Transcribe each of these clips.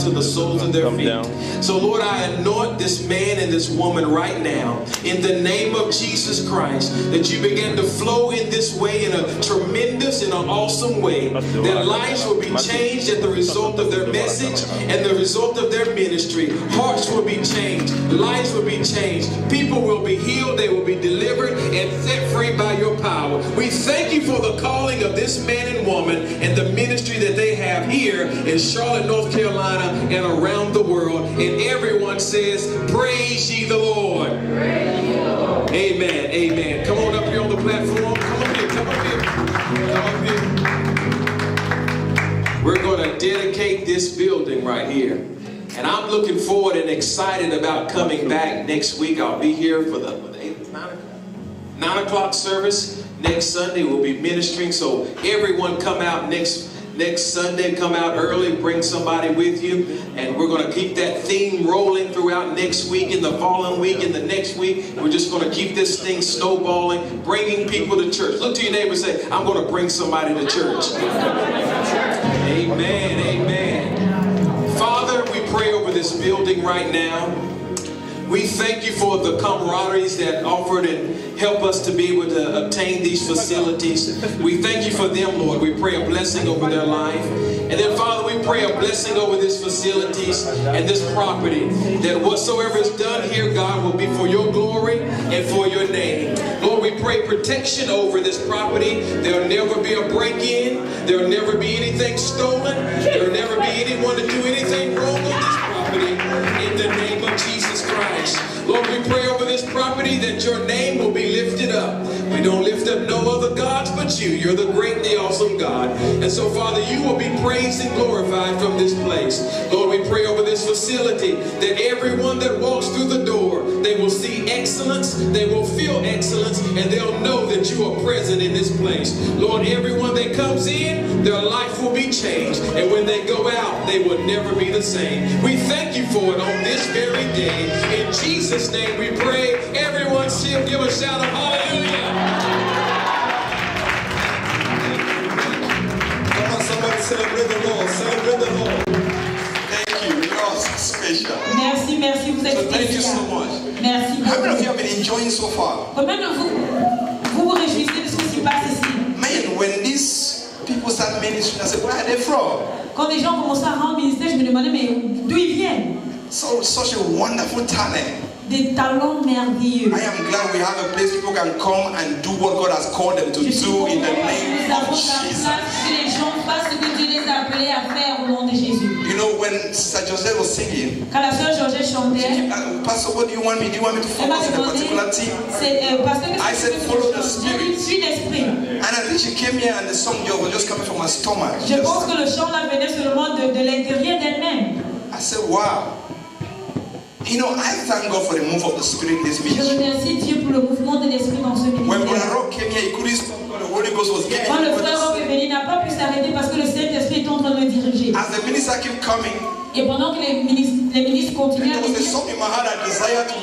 to the soles of their feet. So Lord, I anoint this man and this woman right now in the name of Jesus Christ, that you begin to flow in this way in a tremendous and an awesome way. Their lives will be changed as the result of their message and the result of their ministry. Hearts will be changed. Lives will be changed. People will be healed. They will be delivered and set free by your power. We thank you for the calling of this man and woman and the ministry that they have here in Charlotte, North Carolina and around the world. And everyone says, praise ye the Lord. Praise ye the Lord. Amen. Amen. Come on up here on the platform. Come up here. Come up here. Come up here. We're going to dedicate this building right here. And I'm looking forward and excited about coming back next week. I'll be here for the 9 o'clock service. Next Sunday we'll be ministering. So everyone come out next Sunday. Come out early. Bring somebody with you. And we're going to keep that theme rolling throughout next week and the following week and the next week. We're just going to keep this thing snowballing, bringing people to church. Look to your neighbor and say, I'm going to bring somebody to church. Amen. Amen. Father, we pray over this building right now. We thank you for the camaraderies that offered and help us to be able to obtain these facilities. We thank you for them, Lord. We pray a blessing over their life. And then, Father, we pray a blessing over these facilities and this property, that whatsoever is done here, God, will be for your glory and for your name. Lord, we pray protection over this property. There'll never be a break-in. There'll never be anything stolen. There'll never be anyone to do anything wrong on this property. In the name of Jesus Christ. Lord, we pray over this property that your name will be lifted up. We don't lift up no other gods but you. You're the great and the awesome God. And so, Father, you will be praised and glorified from this place. Lord, we pray over this facility that everyone that walks through the door, they will see excellence, they will feel excellence, and they'll know that you are present in this place. Lord, everyone that comes in, their life will be changed. And when they go out, they will never be the same. We thank you for it on this very day. In Jesus' name we pray. Everyone still give a shout of hallelujah. Come on, somebody celebrate the Lord. Celebrate the Lord. Thank you. You are special. Merci, merci. Vous êtes So thank you so much. Merci. How many of you have been enjoying so far? Combien de vous vous réjouissez de ce qui se passe ici? Man, when these people start ministering, I say, where are they from? Quand les gens commençaient à rendre ministère, je me demandais, mais d'où ils viennent? So such a wonderful talent. Des talents merveilleux. I am glad we have a place people can come and do what God has called them to do in the name of Jesus. Les gens fassent ce que Dieu les a appelés à faire au nom de Jésus. You know, when Sister Joseph was singing, Quand la sœur Georgette chantait, Pastor, what do you want me? Do you want me to focus on a particular team? I said, follow the Spirit. Suis l'esprit. And I think she came here and the song was just coming from her stomach. Je pense que le chant là venait seulement de l'intérieur d'elle-même. I said, wow. You know, I thank God for the move of the Spirit in this Je ministry. remercie Dieu pour le mouvement de l'esprit dans ce When Brother ministère. Rob came here, he couldn't stop God. The Holy Ghost was giving Quand le him frère Rob est venu, il n'a pas pu s'arrêter parce que le Saint-Esprit est en train de le diriger. As the minister kept coming, Et pendant que les ministres continuaient à there was a venir, song in my heart I desired to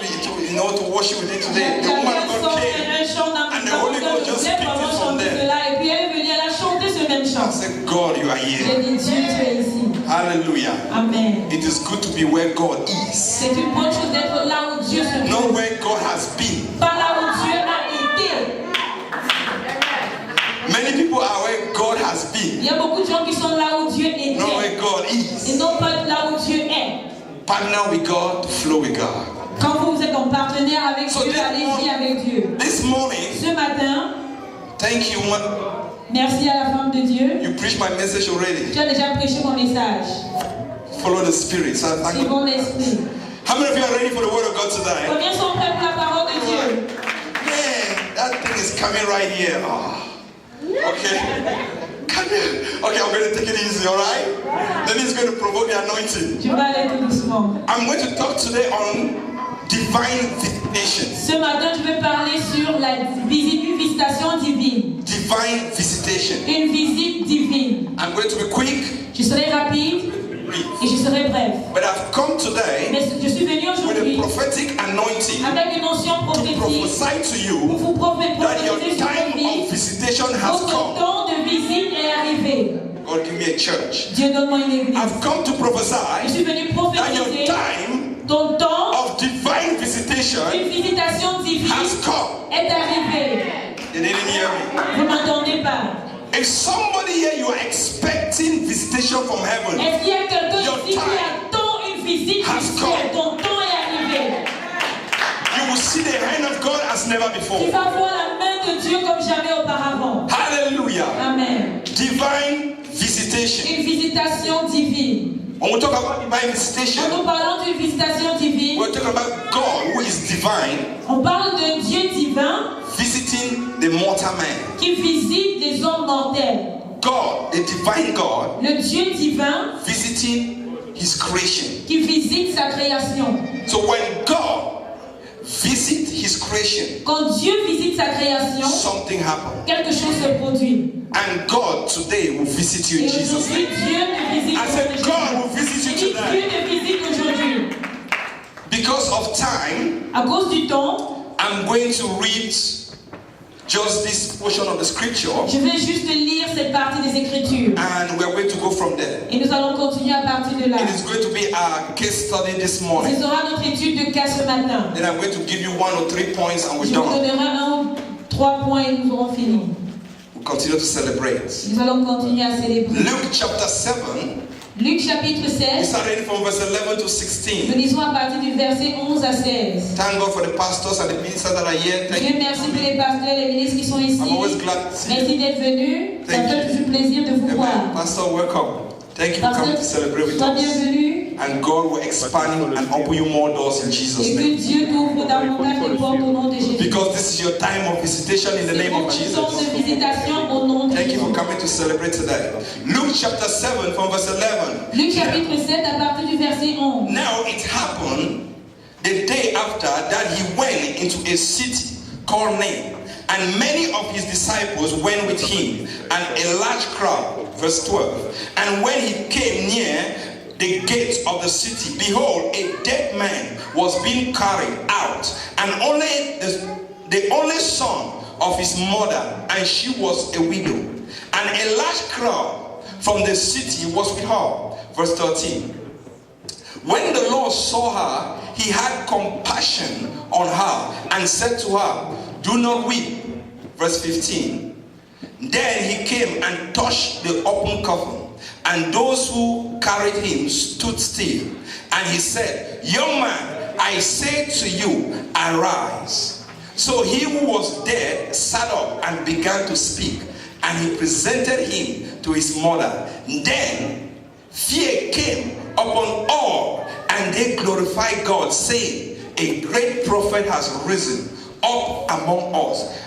worship with it today. The woman of God came, and the Holy Ghost just picked it from there. Et puis elle est venue, elle a chanté ce même chant. I said, God, you are J'ai here. dit, Dieu, tu es ici. Hallelujah. Amen. It is good to be where God is, C'est une bonne chose d'être là où Dieu se not trouve. where God has been. Pas là où Dieu a été. Many people are where God has Il been, y a beaucoup de gens qui sont là où Dieu était. not where God Et is. non pas là où Dieu est. Partner with God, flow with God. Quand vous êtes en partenaire avec So Dieu, this allez-y avec Dieu. This morning, Ce matin, thank you. merci à la femme de Dieu. You preached my message already. Tu as déjà prêché mon message. Follow the Spirit. So thank you. Suivons l'esprit. How many of you are ready for the Word of God today? Combien sont prêts pour la parole de Dieu? Man, that thing is coming right here. Oh. Okay. Come here. Okay, I'm going to take it easy, all right? Then he's going to provoke the anointing. Je vais aller tout doucement. I'm going to talk today on divine visitation. Ce matin, je vais parler sur la visite, une visitation divine. Divine visitation. Une visite divine. I'm going to be quick. Je serai rapide et je serai bref. But I've come today Mais je suis venu with aujourd'hui a prophetic anointing avec une notion to prophétique prophesy to pour you vous that your prophétiser sur time votre vie. of visitation has Votre come. temps de visite est arrivé. God, give me a church. Dieu donne-moi une église. I've come to Je prophesy suis venu that prophétiser your time ton temps of divine visitation une visitation divine has come. est arrivée. You didn't hear me. Vous ne m'entendez pas? If somebody here you are expecting visitation from heaven, Est-ce qu'il y a quelqu'un Your ici qui time attend une visite has du ciel? come. Ton temps est arrivé. you will see the hand of God as never Tu before. vas voir la main de Dieu comme jamais auparavant. Hallelujah. Amen. Divine visitation. Une visitation divine. When we talk about divine Quand visitation, nous parlons d'une visitation divine, we're talking about God who is divine on parle d'un Dieu divin visiting the mortal man. qui visite les hommes mortels. God, the divine God, Le Dieu divin visiting his creation. qui visite sa création. So when God visits his creation, Quand Dieu visite sa création, something happens. quelque chose se produit. And God today will visit you Et in Jesus' aujourd'hui, name. Dieu te visite. I said, God will visit you Dieu today. te visite aujourd'hui. Because of time, À cause du temps, I'm going to read just this portion of the scripture, je vais juste lire cette partie des Écritures. and we're going to go from there. Et nous allons continuer à partir de là. It is going to be our case study this Ce morning. sera notre étude de cas ce matin. Then I'm going to give you 1 or 3 points and we're Je vous done. donnerai 1 ou 3 points et nous aurons fini. We'll continue to celebrate. Nous allons continuer à célébrer. Luke chapter 7, Luc chapitre we 16, start reading from verse 11 to nous 16. lisons à partir du verset 11 à 16. Thank God for the pastors and the ministers that are here. Thank Dieu you. merci pour les pasteurs et les ministres qui sont ici. I'm always glad to see you. Merci d'être venus. Ça Thank fait toujours plaisir de vous Amen. voir. Pastor, welcome. Thank you for coming to celebrate with Sois us. bienvenue And God will expand and open you more doors in Jesus' et que name. Dieu t'ouvre davantage de portes au nom de Jésus. Because this is your time of visitation in the C'est name of votre temps Jesus. de visitation au nom de Thank you Jésus. for coming to celebrate today. Luke chapter 7 from verse 11. Luc chapitre 7 à partir du verset 11. Now it happened the day after that he went into a city called Nain, and many of his disciples went with him, and a large crowd. Verse 12. And when he came near the gate of the city, behold, a dead man was being carried out, and only the only son of his mother, and she was a widow. And a large crowd from the city was with her. Verse 13. When the Lord saw her, he had compassion on her and said to her, do not weep. Verse 15. Then he came and touched the open coffin, and those who carried him stood still. And he said, young man, I say to you, arise. So he who was dead sat up and began to speak, and he presented him to his mother. Then fear came upon all, and they glorified God, saying, a great prophet has risen up among us,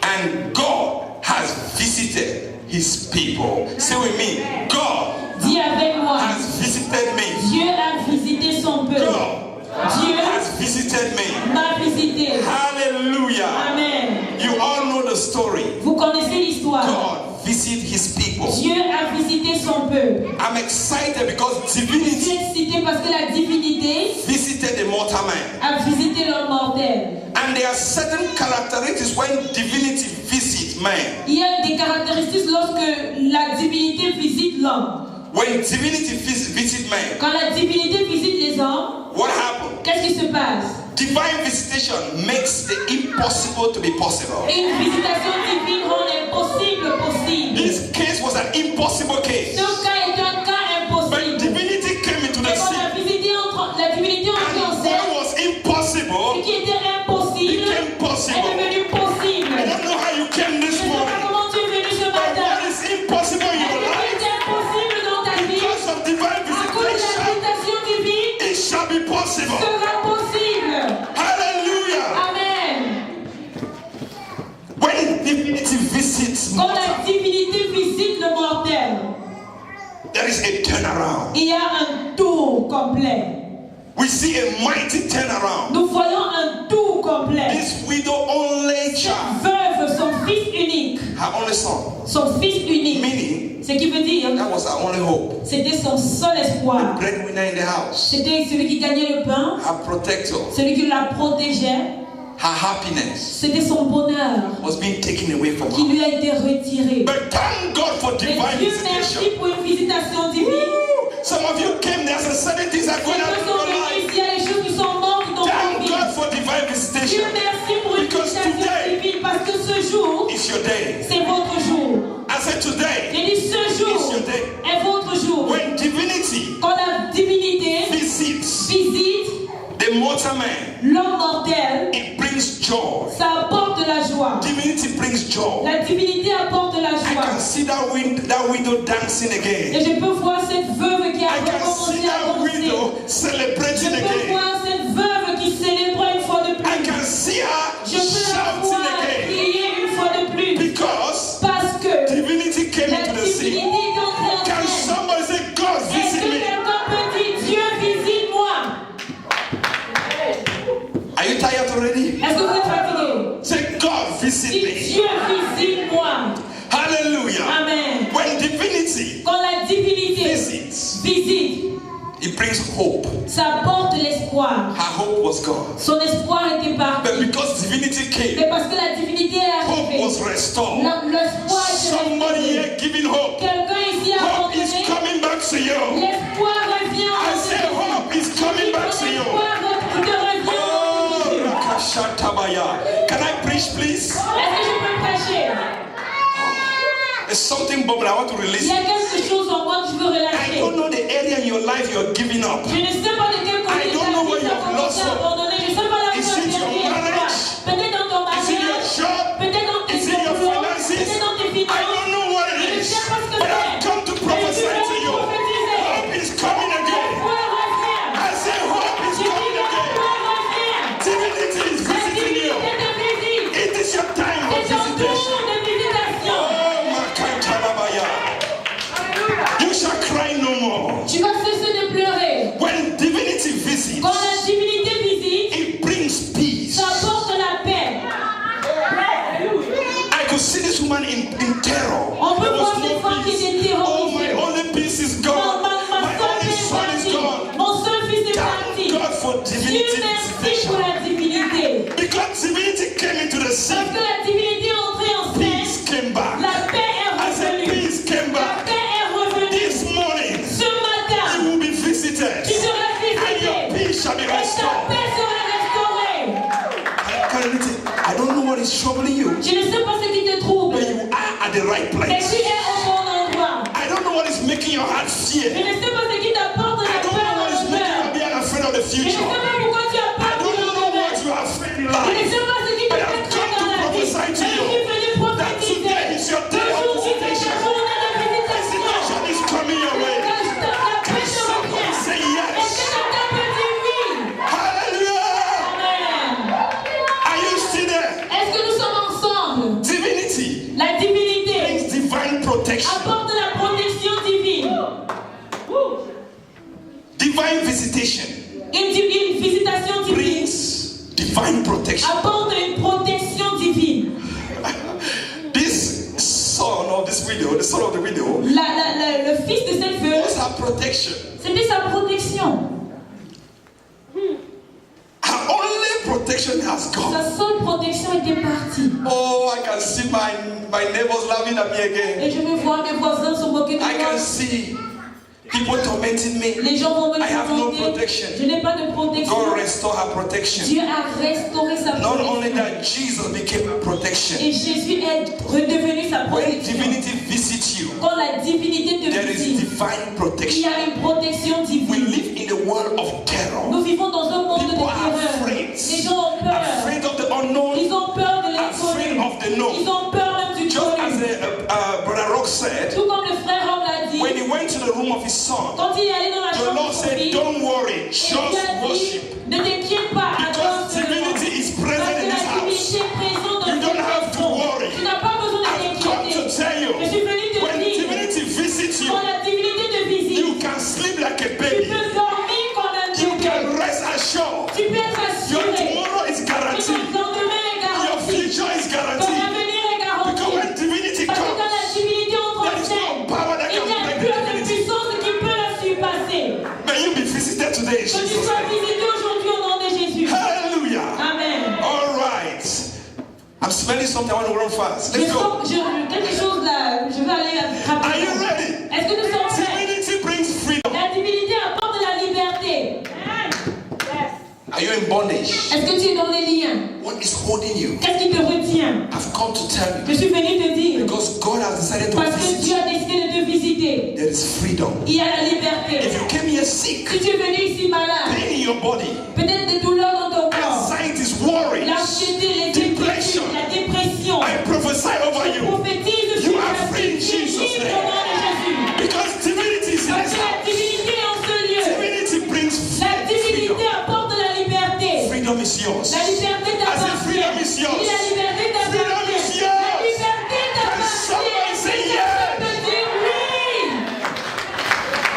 and God has visited his people. Say with me, God Dis avec moi, has visited me. Dieu a visité son peuple. God Dieu has visited me. m'a visité. Hallelujah. Amen. You all know the story. Vous connaissez l'histoire. God visited his people. Dieu a visité son peuple. I'm excited because Je suis divinity excitée parce que la divinité visited the mortal man. a visité l'homme mortel. And there are certain characteristics when divinity visits man. Il y a des caractéristiques lorsque la divinité visite l'homme. When divinity visits man, Quand la divinité visite les hommes, what happens? qu'est-ce qui se passe? Divine visitation makes the impossible to be possible. Et une visitation divine rend l'impossible possible. This case was an impossible case. Ce cas est un cas But impossible. divinity came into the Et quand scene. la divinité entre en And scène, what was impossible ce qui était impossible became est possible. devenu possible. I don't know how you came this Je ne sais pas morning. comment tu es venu ce But matin. what is impossible in Et your ce qui life? est impossible dans ta vie, Because of divine à cause de la visitation, visitation divine, it shall be possible. sera possible. Hallelujah. Amen. When divinity visits Quand mortal, la divinité visite le mortel, there is a turnaround. il y a un tour complet. We see a mighty turnaround. Nous voyons un tour complet. This widow only Cette child, veuve, son fils unique, her only son, son fils unique, meaning ce qui veut dire, that was her only hope. c'était son seul espoir. Breadwinner in the house, C'était celui qui gagnait le pain, her protector, celui qui la protégeait, happiness C'était son bonheur was being taken away from qui her. lui a été retiré. But thank God for Mais divine Dieu visitation. merci pour une visitation divine. Woo! Some of you came there, so certain things are going on in your life. Il y a des choses qui sont mortes dans ta Thank vie. God for divine Dieu visitation. merci pour une Because visitation today divine parce que ce jour, It's your day. c'est votre jour. I said today J'ai dit ce is jour your day. est votre jour. When divinity Quand la divinité visits visite the mortal man, l'homme mortel, it brings joy. ça apporte de la joie. Divinity brings joy. La divinité apporte de la I joie. can see that widow dancing again. Et je peux voir cette veuve qui a I can see recommencé à that danser. widow Je celebrating peux again. voir cette veuve qui célébrait une fois de I plus. can see her Je peux la shouting voir again. crier une fois de plus. Because Parce que divinity came la into the divinité scene. est entrée en Can scène. somebody say, God, Est-ce visit que me? quelqu'un peut dire Dieu visite-moi? Are you tired already? Est-ce que vous êtes fatigué? Say, God, visit Dis me. Dieu visite-moi. Hallelujah. Amen. When divinity Quand la divinité visits, visite, it brings hope. ça apporte l'espoir. Her hope was gone. Son espoir était parti. But because divinity came, Mais parce que la divinité est hope arrivée, was restored. l'espoir est Somebody revenu. here giving hope. Quelqu'un ici a Hope is abandonné. coming back to you. L'espoir revient I en say hope is coming back to you. L'espoir te revient Oh, en Jésus. Rakashatabaya. Can I preach, please? Est-ce que je peux prêcher? There's something bubbling. I want to Il release y a it. quelque chose en moi que je veux I relâcher. don't know the area in your life you're giving up. Je ne sais pas de quel côté I don't know where tu as you've commencé lost à abandonner. Je ne sais pas là où Is tu as it your perdu marriage? l'espoir. Peut-être dans ton Is it your mariage, job? peut-être dans tes Is it your boulots, finances? peut-être dans tes I don't finances. know what Je it ne is. sais pas ce que But I've come to c'est. prophesy Mais to je you. veux prophétiser. Hope is coming again. L'espoir revient. I say hope is Je dis coming again. l'espoir revient. Divinity is La visiting you. divinité te visite. It is your time of C'est ton visitation. tour de visitation. Oh, Makantababaya. You shall cry no more. Tu vas cesser de pleurer. When divinity visits, Quand la divinité visite, it brings peace. ça apporte la paix. I could see this woman in terror. On peut There voir was cette no femme qui peace. était Oh, my terrorisée. only peace is gone. Ma My seule only fille est son is partie. gone. Mon seul fils est Thank parti. God for Dieu divinity merci visitation. pour la divinité. Because divinity came into the Parce scene, que la divinité est entrée en peace scène. came back. La paix I est said revenue. peace came La back. paix est revenue. This morning, Ce you matin, will be visited. tu seras And your visité. peace shall be Et ta restored. paix sera restaurée. I don't know what is troubling you, Je ne sais pas ce qui te trouble. but you are at the right Mais place. tu es au bon endroit. I don't know what is making your heart Je fear. ne sais pas ce qui t'apporte I la don't peur know what dans is le making cœur. you be afraid of the Je ne sais future. pas pourquoi tu as I peur don't pour le know what demain. you are afraid in Je ne life. sais pas ce qui te But fait I've craindre come dans to la vie. prophesy to Mais je you suis venu that prophétiser. today is your day of Aujourd'hui, c'est ta visitation. journée de visitation. Visitation is coming your way. La paix te Somebody revient. say Est-ce yes. que quelqu'un peut dire oui? Hallelujah. Amen. Are you still there? Est-ce que nous sommes ensemble? Divinity La divinité brings divine protection. apporte la protection divine. Divine visitation Une visitation divine brings divine protection. apporte une protection divine. This son of this widow, the son of the widow, Le fils de cette veuve, was her protection. c'était sa protection. Her only protection has gone. Sa seule protection était partie. Oh, I can see my neighbors laughing at me again. Et je me vois mes voisins se moquer de I can moi. see people tormenting me. Les gens vont me I have no demander. protection. Je n'ai pas de protection. God restore her protection. Dieu a restauré sa Not only protection. that, Jesus became a protection. Et Jésus est redevenu sa When protection. divinity visits you, Quand la divinité te there is visite, divine il y protection. a une protection We divine. live in a world of terror. Nous vivons dans un monde de People are terreur. afraid. Les gens ont peur. Afraid of the unknown, Ils ont peur de afraid l'inconnu. of the known. Ils ont peur même du Just as connu. Brother Rock said, Tout comme le frère Rob l'a dit, when he went to the room of his son, quand il est allé dans la the chambre Lord de son said, fils, don't worry, il just a dit, worship. ne t'inquiète pas, Because adore seulement. divinity is Parce present que in la this house. divinité est présente dans You don't cette have to maison. worry. Tu n'as pas besoin de I've come to t'inquiéter. tell you, Je suis venu te when dire, divinity visits you, quand la divinité te visite, you can sleep like a tu baby. peux dormir comme un You bébé. can rest assured. Tu peux être Your assuré tomorrow is que guaranteed. ton lendemain est Your garanti. future is Ton guaranteed. avenir est garanti. Because when divinity Parce que quand la comes, divinité entre there en is scène, no power that il can n'y a break plus the de divinity. puissance qui peut la surpasser. May you be visited today in Que tu Jesus' sois name. visité aujourd'hui something. I want to run fast. Je Let's go. sens quelque chose là, je vais aller Are you rapidement. ready? Est-ce que nous sommes prêts? Divinity brings freedom. La divinité apporte la liberté. Are you in bondage? Est-ce que tu es dans les liens? What is holding you? Qu'est-ce qui te retient? I've come to tell you. Je suis venu te dire, Because God has decided to parce que visit Dieu you. a décidé de te visiter. There is freedom. Il y a la liberté. If you came here sick, Si tu es venu ici malade, pain in your body, peut-être des douleurs dans ton corps, anxieties, worries, l'anxiété, les depression, dépressions, la dépression, I prophesy over you. prophétise You sur are ta free in vie, Jesus' libre name. au nom de Jésus. Because divinity is in Parce this que la house. divinité est en ce lieu. Divinity brings La freedom. divinité apporte la liberté. Freedom is yours. La liberté I said t'appartient. freedom is yours. Oui, la liberté Freedom is t'appartient. yours. La liberté t'appartient. somebody say Et yes? quelqu'un peut dire oui.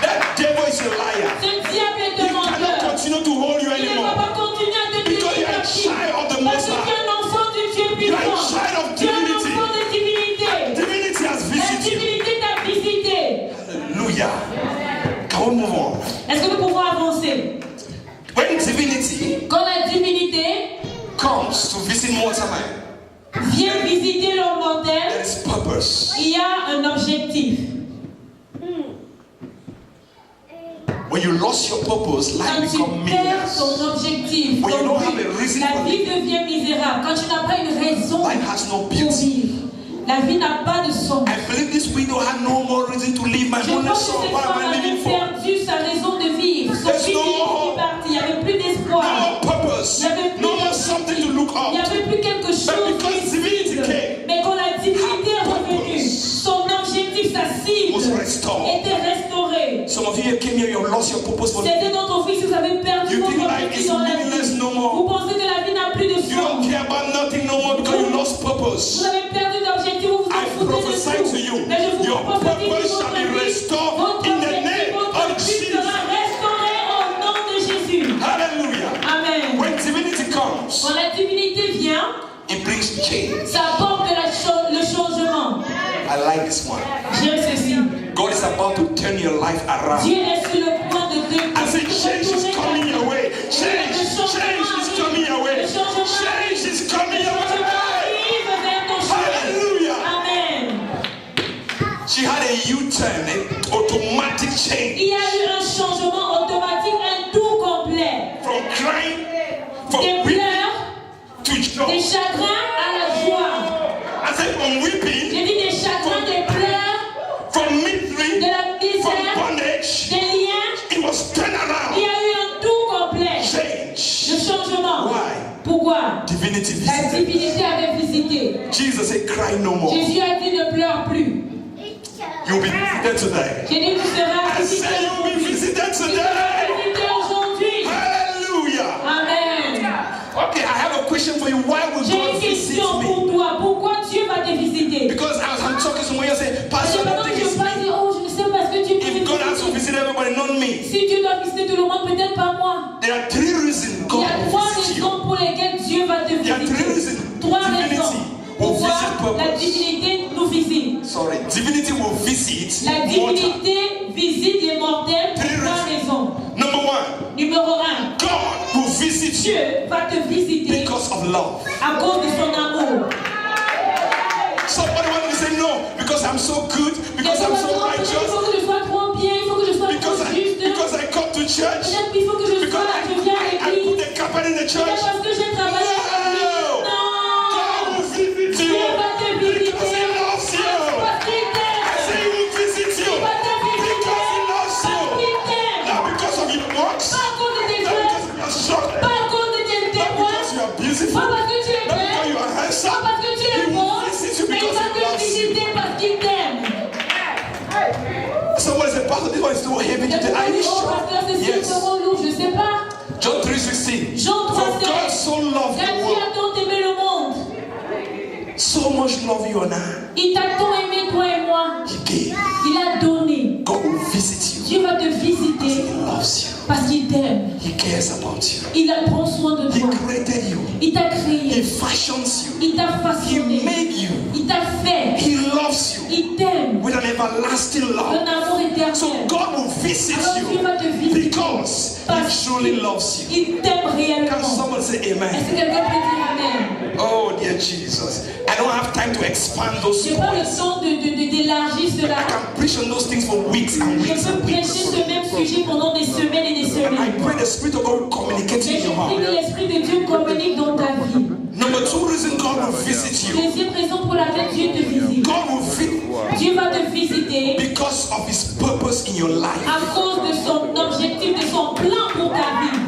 That devil is a liar. Ce diable est He un menteur. cannot continue to hold you Il ne va anymore. pas continuer à te Because you tenir are a captif. child of the Parce Most que tu es High. un enfant du Dieu You are a puissant. child of Tu es un divinity. enfant de divinité. Divinity has La visited you. divinité t'a visité. Hallelujah. Can we move on? Est-ce que nous pouvons avancer? When divinity Quand la divinité comes to visit mortal man, vient visiter l'homme mortel, there is purpose. il y a un objectif. When you lost your purpose, Quand life tu becomes perds meaningless. ton objectif, When you ton don't have but, a reason la for vie devient misérable. Quand tu n'as pas une raison Life has no pour beauty. vivre, la vie n'a pas de sens. I believe this widow had no more reason to live. My Je only pense que son, cette what am femme I avait living for? perdu sa raison de vivre. Son There's fils no est hope. parti, il n'y avait plus No d'espoir. more purpose. Il n'y avait plus No more something to look Il n'y up. avait plus quelque chose But because divinity visible. came, Mais quand la divinité est her revenue, purpose son objectif, sa cible, was restored. était restauré. Some of you came here, you have lost your purpose for Certains d'entre vous, si vous avez perdu You votre think life objectif is dans la meaningless vie, no more. vous pensez que la vie n'a plus de You don't sens. care about nothing no more because you lost Vous purpose. avez perdu d'objectif, vous vous en I foutez prophesy de to tout. you, Mais je vous your prophétise purpose que shall be votre vie, restored votre in the objectif, name votre of vie Jesus. sera restauré au nom de Jésus. Hallelujah. Amen. When divinity comes, Quand la divinité vient, it brings change. ça apporte le changement. I like this one. J'aime ceci. God is about to turn your life around. Dieu est sur le point de te I say change is retourner coming ta your vie. way. Change is coming your way. Change is coming your way. Arrive vers ton chemin. Hallelujah. Amen. She had a U-turn, an automatic change Il y a eu un changement automatique, un tout complet. from crying, Des from weeping pleurs, to des joy. chagrins à la joie. I said from weeping, J'ai dit des chagrins, des pleurs, from de misery, la from misère, bondage. des liens. It was turned Il y around. a eu un tout complet. Change. Le changement. Why? Pourquoi? Divinity La visited. divinité avait visité. Jesus said, cry no more. Jésus a dit ne pleure plus. You'll be visited today. J'ai dit tu seras I visité. said you'll be visited Tu seras today. visité aujourd'hui. Hallelujah. Amen. Okay, I have a question for you. Why would J'ai God une visit question me? pour toi. Pourquoi Dieu va te visiter? Because as I'm talking to someone, you say, Parce Pastor, que I don't maintenant think je it's ne pas me. dire, oh, je ne sais pas ce que Dieu peut If God has to visiter. visit everybody, not me. Si Dieu doit visiter tout le monde, peut-être pas moi. There are three reasons Il God y a will trois visit you. raisons pour lesquelles Dieu va te There are three visiter. reasons. Trois raisons. Divinity will Pourquoi visit la purpose. divinité nous visite? Sorry, divinity will visit La mortal. divinité visite les mortels pour Three trois raisons. Number one, Numéro 1, God will visit you Dieu va te visiter because of love. à cause de son amour. Somebody want to say no because I'm so good, because I'm so Il righteous, faut que je sois trop bien, il faut que je sois because trop juste. I come to church, Peut-être qu'il faut que je because viens à I l'église. put the carpet in the Peut-être church. parce que j'ai travaillé à l'église. God Non! will visit Dieu you va te visiter. because He loves you. Parce qu'il I t'aime. say He will visit you Il va te visiter. because He loves Parce you. qu'il t'aime. Not because of your works, Pas à cause de tes not because œuvres. of your struggle, Pas à cause de tes not témoins. because you are beautiful, Pas parce que tu es not because belle. you are Pas handsome. parce que tu He es will beau. visit you Mais il because va He te loves you. visiter parce qu'il t'aime. Somebody say, Pastor, this one is too heavy Il y a today. Are you oh, sure? pasteur, c'est sûr, Yes. c'est trop lourd, je sais pas. John 3:16. Jean For God 3,16. so loved Car the Dieu world, a tant aimé le monde. so much love you and I. Il t'a tant aimé, toi et moi. He gave. Il a donné. God will visit you. Dieu va te visiter He loves you. parce qu'il t'aime. He cares about you. Il a prend soin de He toi. created you. Il t'a He créé. fashions you. Il t'a He façonné. made you. Il t'a fait. He loves you Il t'aime. with an everlasting Un love. amour éternel. So God will visit Alors Dieu you va te visiter because He parce truly loves you. qu'il t'aime Can réellement. someone say Est-ce amen? que quelqu'un peut dire amen? Oh dear Jesus. I don't to expand those J'ai pas le points. temps d'élargir cela. I can preach on those things for weeks and Je weeks peux and prêcher weeks. ce même sujet pendant des semaines et des I semaines. pray the Spirit of God will communicate Mais in je your prie que heart. l'Esprit de Dieu communique dans ta vie. Number 2 reason God will visit you. Deuxième raison pour laquelle Dieu te visite. God will visit Dieu va te visiter because of His purpose in your life. à cause de son objectif, de son plan pour ta vie.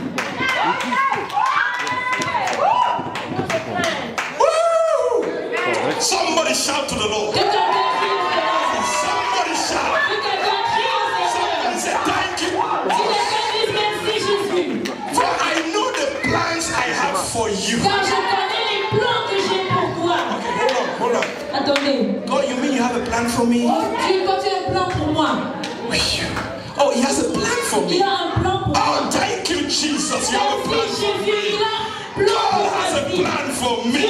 Woo! Somebody shout to the Lord. Que quelqu'un crie au Seigneur. Somebody shout. Que quelqu'un crie au Somebody Seigneur. say thank you. Que quelqu'un dise merci Jésus. For I know the plans I have for you. Car je connais les plans que j'ai pour toi. Okay, hold on. Attendez. God, you mean you have a plan for me? Dieu, quand tu as un plan pour moi, Oh, He has a plan for il me. a un plan pour moi. Oh, thank you, Jesus. You have a plan. Merci Jésus, il a un plan God pour has ta a vie. plan for Dieu me. a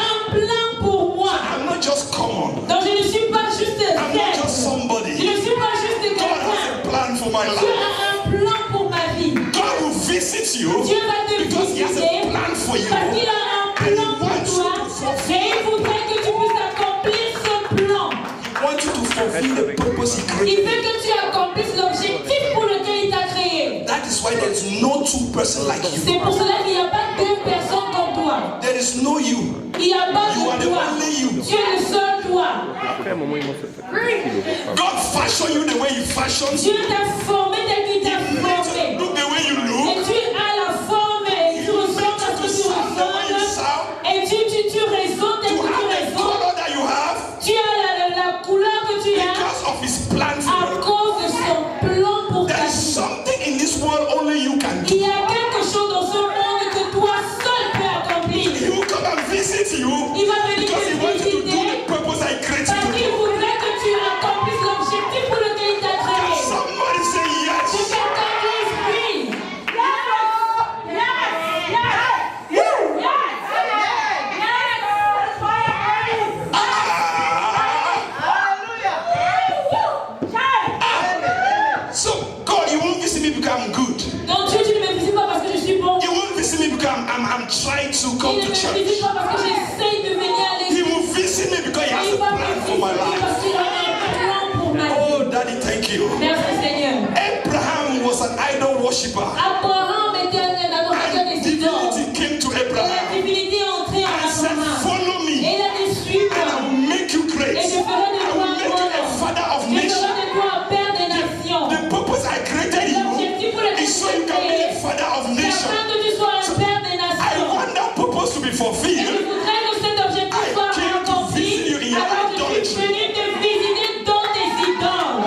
un plan pour moi. I'm not just common. Donc je ne suis pas juste I'm not fait. just Je somebody. ne suis pas juste God has quelqu'un. a plan for my Dieu life. a un plan pour ma vie. God will visit you Dieu va te because He has visiter a plan for you. parce qu'il a un plan pour toi. Et il voudrait que tu puisses accomplir ce plan. He wants you to fulfill the purpose He Il created. veut que tu accomplisses l'objectif pour lequel il t'a créé. That is why there is no two person like you. C'est pour cela qu'il n'y a pas deux personnes comme toi. There is no you. Il n'y a pas You are de the toi. only you. Tu es le seul toi. Après, à un moment, ils vont se faire. God fashioned you the way He fashioned you. Dieu t'a formé tel qu'il t'a He formé. look the way you look. Et tu as la forme et tu ressembles à ce que tu Sound the way you ressembles. sound. Et tu résonnes tel To que tu have the résonnes. color that you have Tu as la couleur que tu as because of His plan à for you. cause de son plan pour ta There is vie. something in this world only you can do. Il y a quelque chose dans ce monde que toi seul peux accomplir. He will come and visit you Il va venir because He wants te you to do visiter the purpose I created parce you to qu'il do. voudrait que tu accomplisses l'objectif pour lequel il t'a créé. Somebody say Que yes. quelqu'un dise oui. So God, you won't visit me because I'm good. Donc Dieu, tu ne me visites pas parce que je suis bon. You won't visit me because I'm trying to Il come ne to me church. visite pas parce que j'essaye de venir à He l'église. will visit me because He has Il a va me plan for my visiter life. parce qu'il a un plan pour ma vie. Oh, Daddy, thank you. Merci Seigneur. Abraham was an idol worshiper. Abraham était un adorateur des And idoles. divinity came to Et la Abraham divinité est entrée en and said, Abraham. follow Et me il a dit and I suis-moi. will make you great. Et je ferai de I toi will un make you a grand father of homme. Je nations. ferai de toi un père des nations. The purpose I created you L'objectif pour lequel is so je you t'ai can be a créé, father of c'est nations. afin que tu sois un père des I nations. want that purpose to be Et je fulfilled. voudrais que cet objectif I soit came to accompli. visit you in your Alors je idolatry. suis venu te visiter dans tes idoles.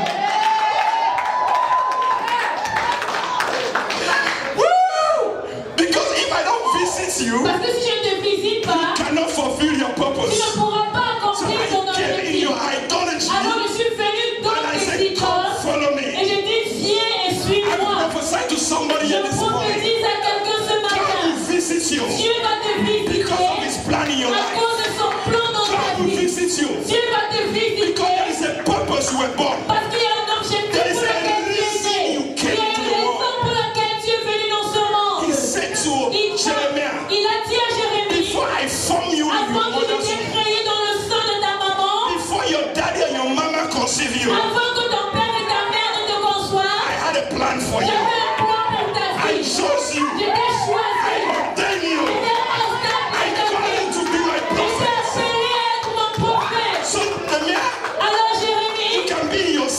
Woo! Because if I don't visit you, Parce que si je ne te visite you pas, cannot fulfill your tu purpose. ne pourras pas So accomplir ton I came in objectif. your idolatry Alors je suis venu dans and I tes said, come idoles follow et me. je dis viens et I suis-moi. prophesy to somebody Je here this morning. prophétise à quelqu'un ce God matin. will visit you Dieu va te because of His visiter plan in your à life. cause de son plan dans ta God will vie. visit you Dieu va te visiter because there is a purpose you were born. parce qu'il y a un objectif There is pour a lequel tu es reason né. you Il y came a to une the raison world. pour laquelle tu es venu dans ce He monde. said to Jeremiah, Il a dit à Jérémie, before I form you in your avant que tu mother's t'aies womb, créé dans le sein de ta maman, before your daddy and your mama conceive you, avant que ton père et ta mère ne te I conçoivent, had a plan for you. j'avais un plan pour ta I vie. chose you. Je t'ai I choisi. ordained Je you. t'ai I called installé. you to be my Je t'ai prophet. appelé à être mon prophète. So, Jeremiah, Alors you Jérémie, can be in your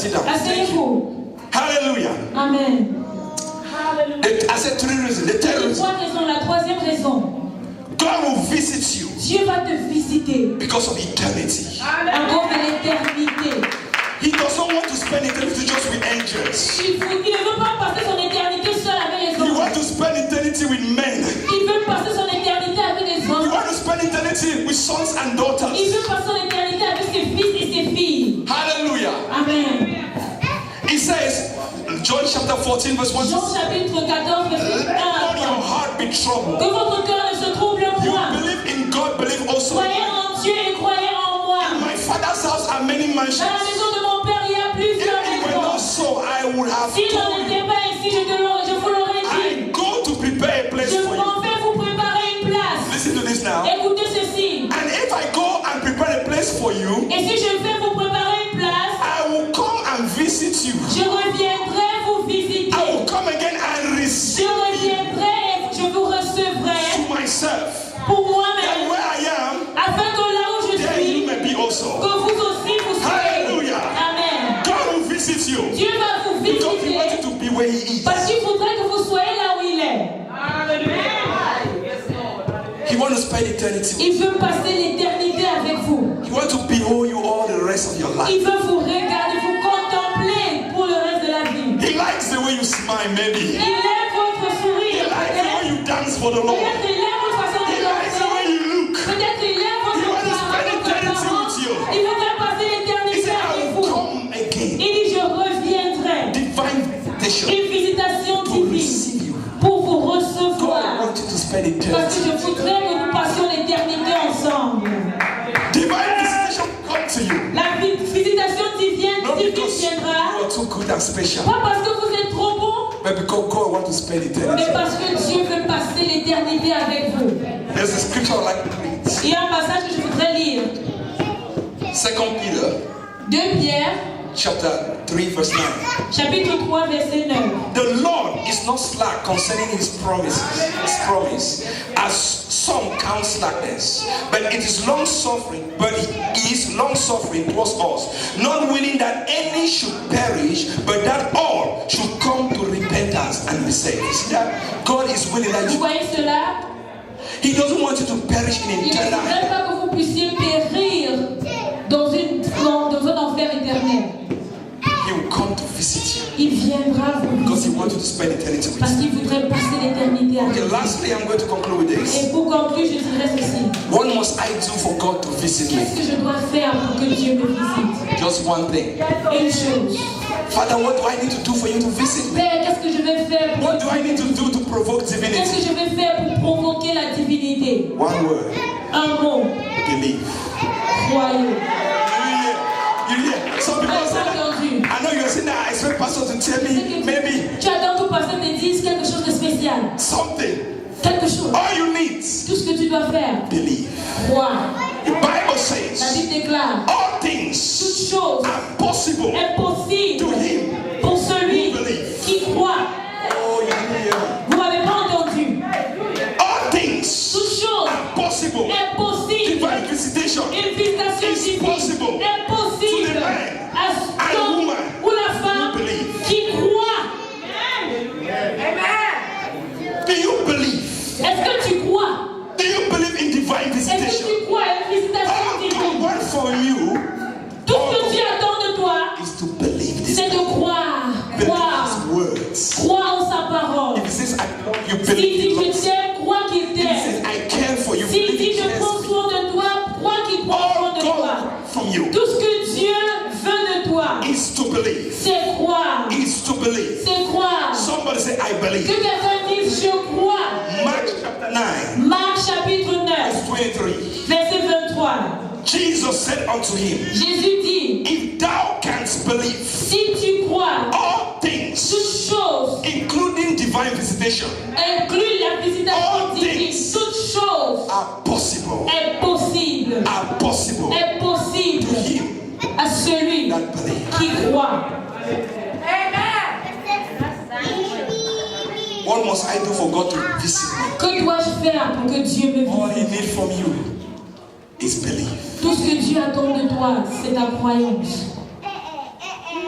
Sit down. Thank you. Asseyez-vous. Hallelujah. Amen. I said 3 reasons. The third reason. 3 raisons. La 3e raison. God will visit you Dieu va te visiter because of eternity. à cause de l'éternité. He doesn't want to spend eternity just with angels. Il ne veut pas passer son éternité seul avec les He hommes. wants to spend eternity with men. Il veut passer son éternité avec les He hommes. wants to spend eternity with sons and Il daughters. veut passer son éternité avec ses fils et ses filles. Hallelujah. Amen. He says, John chapter 14 verse 1. Jean chapitre 14, verset Let not your 1. heart be troubled. Que votre cœur ne se trouble You point. believe in God, believe also. Croyez en Dieu et croyez en moi. In my father's house are many Dans la mansions. maison de mon père, il y a If plusieurs it were not maisons. so, I would have Si j'en told you. étais pas ici, je vous l'aurais dit. I go to prepare a place Je for you. m'en vais vous préparer une place. Listen to this now. Écoutez ceci. And if I go and prepare a place for you, Et si je vais vous préparer une place, I will come and visit you. je reviendrai vous visiter. I will come again and Je receive you reviendrai et je vous recevrai to myself. pour That moi-même, where I am, afin que là où je there you suis, may be que also. vous aussi vous soyez. Hallelujah. Amen. God will visit you Dieu va vous because He wants visiter you to be where He is. parce qu'il voudrait que vous soyez là où il est. He wants to spend eternity with you. Il veut passer l'éternité avec vous. He wants to behold you all the rest of your life. Il veut vous regarder, vous contempler pour le reste de la vie. He likes the way you smile, maybe. Il aime votre He sourire. likes the way you dance for the Lord. Peut-être il aime votre façon He de likes the way danser. you look. Peut-être il aime votre He wants to spend votre eternity apparence. with you. Il voudrait passer He l'éternité said, I avec will vous. come again. Il dit, je reviendrai. Divine visitation Une visitation to divine receive you. pour vous God recevoir. wants you to spend Parce que eternity. je voudrais que nous passions l'éternité ensemble. Divine visitation will come to you. La visitation divine Not because you viendra, are too good and special, pas parce que vous êtes trop bon, but because God wants to spend mais eternity. parce que Dieu veut passer l'éternité avec vous. There's a scripture I'd like to read. Il y a un passage que je voudrais lire. 2 Peter 2 Pierre, chapter 3 verse 9. chapitre 3, verset 9. The Lord is not slack concerning his promise, as some count slackness, but it is long suffering, towards us, not willing that any should perish, but that all should come to repentance and be saved. You see that? God is willing that Vous you, voyez cela? He doesn't want you to perish in Il ne eternal voudrait hell. pas que vous puissiez périr dans un enfer éternel. He will come to visit you Il viendra vous because He visiter wants you to spend eternity with parce you. qu'il voudrait passer l'éternité avec Okay, vous. lastly, I'm going to conclude with this. Et pour conclure, je dirais ceci. What must I do for God to visit me? Qu'est-ce que je dois faire pour que Dieu me visite? Just one thing. Une chose. Father, what do I need to do for you to visit me? Père, qu'est-ce que je vais faire pour... What do I need to do to provoke Qu'est-ce divinity? que je vais faire pour provoquer la divinité? One word. Un mot. Believe. Croyez. You hear? Some people Avez-vous say that. entendu? I know you're saying that. I expect pastor to tell me maybe Tu attends que le pasteur te dise quelque chose de spécial. something. Quelque chose. All you need, Tout ce que tu dois faire. believe. Croire. The Bible La says Bible déclare. all Toute things chose are possible est to possible him. pour celui qui croit. Oh, you hear? Vous m'avez pas entendu. All things Toute chose are possible. est possible. Divine visitation. Une visitation It's divine possible est possible to the man à and l'homme woman ou la femme who believe. qui croit. Do you believe? Est-ce que tu crois? Do you believe in divine Est-ce que visitation? tu crois à une visitation All God divine? wants from you Tout ce que Dieu attend de toi, is to believe this. c'est de croire. Believe Croire. His words. Croire en sa parole. If He says, I love you, S'il believe dit He je loves you. t'aime, crois qu'il If He t'aime. says, I care for you, S'il believe dit He je cares prends for you. soin de toi, crois qu'il prend soin All de toi. God from you Tout ce que Dieu veut de toi, is to believe. c'est croire. Is to believe. C'est croire. Somebody say, I Que believe. quelqu'un dise je crois. Mark chapter 9, Marc chapitre 9, verse 23. verset 23. Jesus said unto him, Jésus dit, if thou canst believe, si tu crois, all things, toute chose, including divine visitation, inclut la visitation All divine, things toute chose are possible. est possible. Are possible Est possible to him à celui that believe. qui croit. What must I do for God to visit me? Que dois-je faire pour que Dieu me All He visite? needs from you is believe. Tout ce que Dieu attend de toi, c'est ta croyance.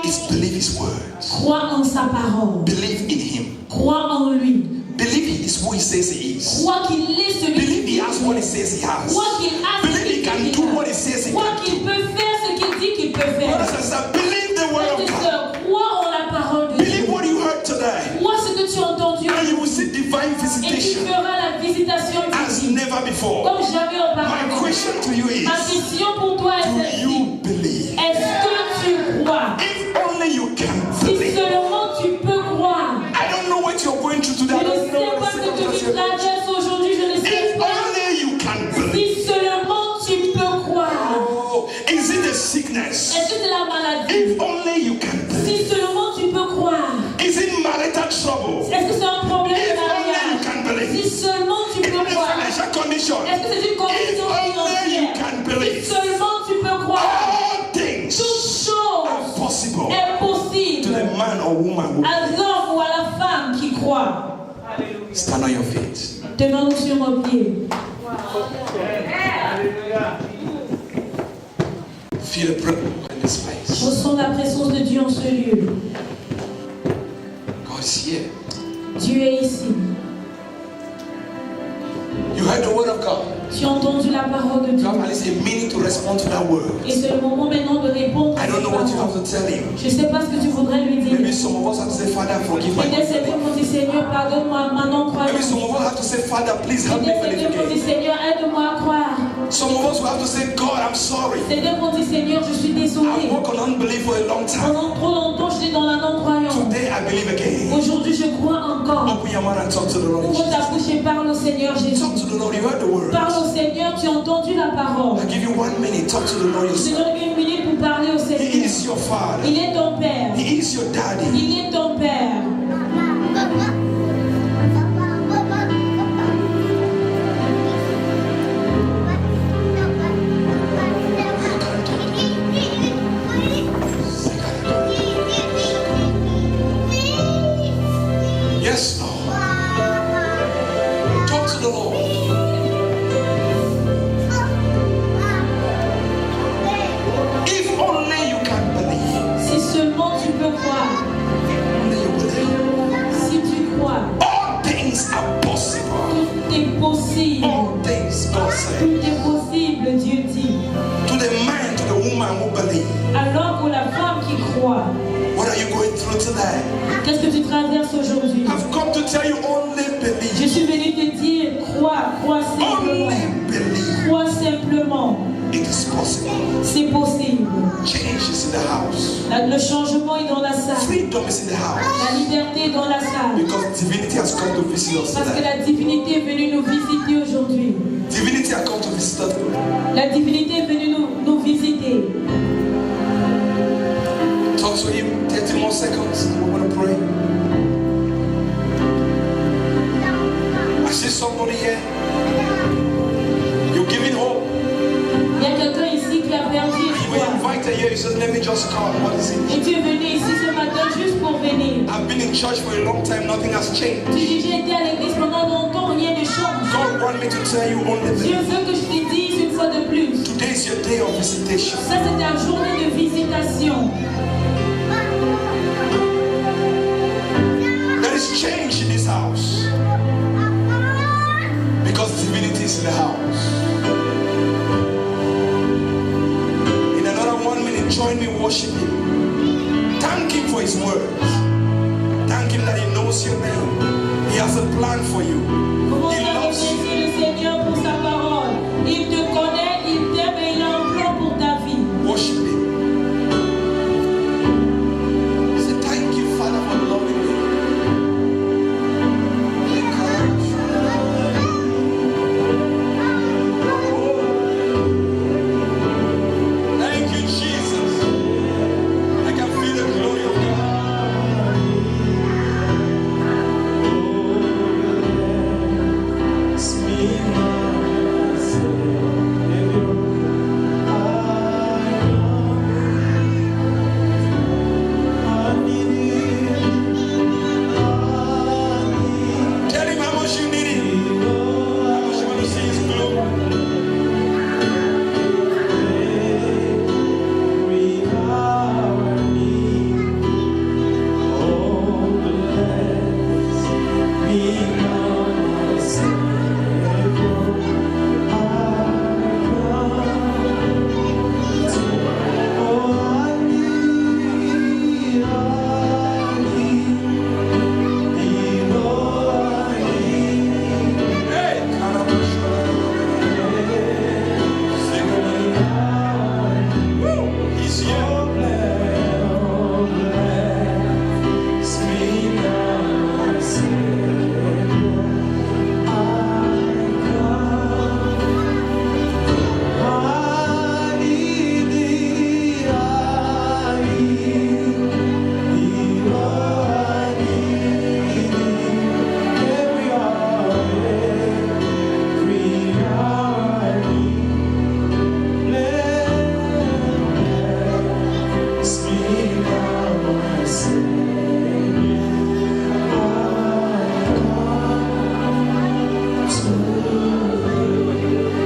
He Please believe his words. Crois en sa parole. Believe in him. Crois en lui. Believe he is who he says he is. Crois qu'il est celui Believe qui he has what he says he has. Crois qu'il a ce Believe he qu'il can dit. do what he says he Crois can qu'il do. peut faire ce qu'il dit qu'il peut faire. Brothers and sisters, believe the word Frères of et God. sœurs, crois en la parole de Believe Dieu. what you heard today. Crois ce que tu as entendu And you will see divine et tu visitation feras la visitation as divine never before. comme jamais My auparavant. question to you Ma is, question pour toi est do celle-ci. you believe? Est-ce que tu crois? If only you can Si believe. seulement tu peux croire. I don't know what you're going through today. Je I ne don't sais know pas the ce que tu circumstances you're going through. traverses aujourd'hui, je ne sais If pas. only you can believe. Si seulement tu peux croire. Oh, is it a sickness? Est-ce que c'est la maladie? If only you can believe. Si seulement tu peux croire. Is it marital trouble? Est-ce que c'est un problème If de only you mariage? can believe. Si seulement tu Is peux it a croire. financial condition? Est-ce que c'est une If condition only you financière? can Si believe. seulement tu peux croire. All things Toute are chose possible est to possible the man or woman who à l'homme ou à la femme qui croit. stand on your feet. Tenons-nous sur nos pieds. Feel the presence in this place. Ressens la présence de Dieu en ce lieu. God is here. Dieu est ici. You heard the word of God. Tu as entendu la parole de You Dieu. have at least a minute to respond to that word. Et c'est le moment maintenant de répondre à I don't cette know what you have parole. to tell him. Je ne sais pas ce que tu voudrais lui dire. Maybe some of us have to say, Father, forgive my Peut-être c'est qu'on dit Seigneur, pardonne-moi, maintenant crois. Maybe some of us have to say, Father, please help me Peut-être believe c'est qu'on dit again. Seigneur, aide-moi à croire. Some of us will have to say, God, I'm sorry. C'est qu'on dit Seigneur, je suis désolé. I've walked on unbelief for a long time. Pendant trop longtemps, j'étais dans la non-croyance. Today I believe again. Aujourd'hui, je crois encore. Open your mouth and talk to the Lord. Ouvre ta bouche et parle au Seigneur Jésus. Talk to the Lord. You heard the word. Parle au Seigneur, tu as entendu la parole. I give you 1 minute. Talk to the Lord Je te yourself. donne 1 minute pour parler au He Seigneur. is your father. Il est ton Père. He is your daddy. Il est ton Père. Yes, Lord. Talk to the Lord. If only you can believe. Si seulement tu peux croire. Only you believe. Si tu crois, All things are possible. tout est possible. All things, God said. Tout est possible, Dieu dit. To the man, to the woman who believe. Alors pour la femme qui croit, What are you going through today? qu'est-ce que tu traverses aujourd'hui? I've come to tell you only Je believe. suis venue te dire, crois simplement. Only believe. Crois simplement. It is possible. C'est possible. Change is in the house. Le changement est dans la salle. Freedom is in the house. La liberté est dans la salle. Because divinity has come to visit us Parce que today. la divinité est venue nous visiter aujourd'hui. Divinity has come to visit us today. La divinité est venue nous visiter. Talk to him. 30 more seconds. We're going to pray. I see somebody here. You're giving hope. Il y a quelqu'un ici qui a perdu You were espoir. invited here. You said, let me just come. What is it? Et tu es venu ici ce matin juste pour venir. I've been in church for a long time. Nothing has changed. Tu dis, j'ai été à l'église pendant longtemps, rien ne change. God want me to tell you only Dieu this. veut que je te dise une fois de plus. Today is your day of visitation. Ça, c'est ta journée de visitation. There is change in this house. Because divinity is in the house. In another 1 minute, join me worshiping. Thank him for his words. Thank him that he knows your name. He has a plan for you. Commence He à loves you. remercier le Seigneur pour sa parole. Il te connaît, il t'aime et il a un plan pour ta vie. Worship him. Say thank you, Father, for loving me. Thank you, Jesus. I can feel the glory of God.